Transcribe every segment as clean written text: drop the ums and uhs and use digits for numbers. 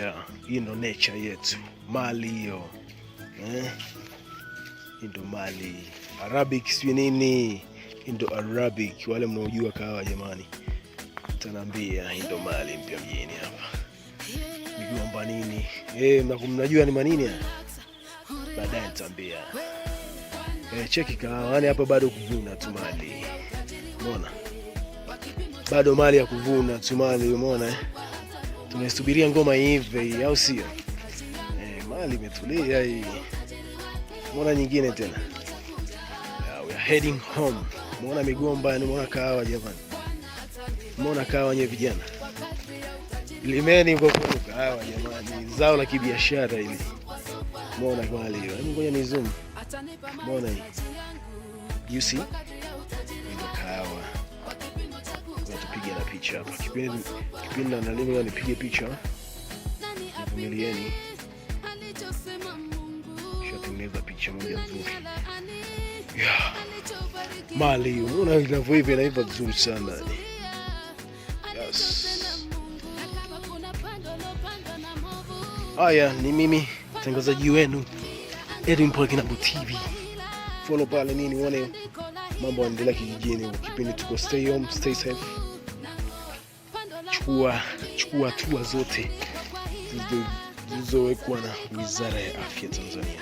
Yeah, hii ndo nature yetu. Mali hiyo. Hii ndo Mali. Arabic sio nini? Hii ndo Arabic. Wale mnaojua kahawa jamani, tanambia hii ndo Mali mpya mjini hapa. Migomba nini? Mnajua ni manini haya? Baadaye nitaambia. Cheki kahawa, yani hapa bado kuvuna tu Mali. Umeona? Bado Mali ya kuvuna tu Mali, umeona Tumesubiria ngoma hivi au sio? Mali imetulia hii. Umeona nyingine tena. We are heading home. Umeona migomba, umeona kahawa jamani. Umeona kahawa nye vijana. Limeni kwa kahawa jamani. Zao la kibiashara hili. Umeona Mali hiyo. Ngoja ni zoom. Umeona hii. You see? Ndio kahawa. Tupige na picha hapa. Kipindi na leo nipige picha. Nivumilieni. Shatengeneza picha moja nzuri. Yeah. Mali, unaona inavyo hivi na hivyo nzuri sana. Yes. Haya ni mimi mtangazaji wenu Edwin Polkinabu TV. Follow pale nini uone mambo yanaendelea kijijini. Kipindi tuko stay home, stay safe. Chukua hatua zote zilizowekwa na Wizara ya Afya Tanzania.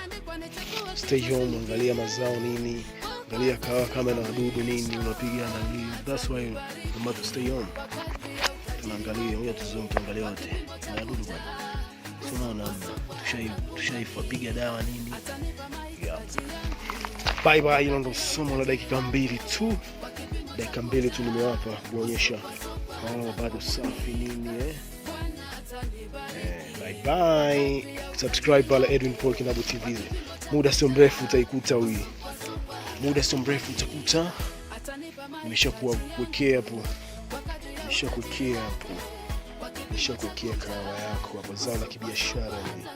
Stay home, angalia mazao nini, angalia kahawa kama na wadudu nini unapiga na nini. That's why we must stay home. Tunaangalia, ngoja tuangalie wote. Na wadudu bwana. Tunaona tushaifapiga dawa nini. Yeah. Bye bye, hilo ndo somo la dakika 2 tu. Dakika 2 tu nimewapa kuonyesha bado safi nini Bye bye. Subscribe pale Edwin Polkinabu TV. Muda sio mrefu utaikuta hii. Muda sio mrefu utakuta. Nimeshakuwekea hapo. Nimeshakuwekea kahawa yako hapo, zao la kibiashara hili.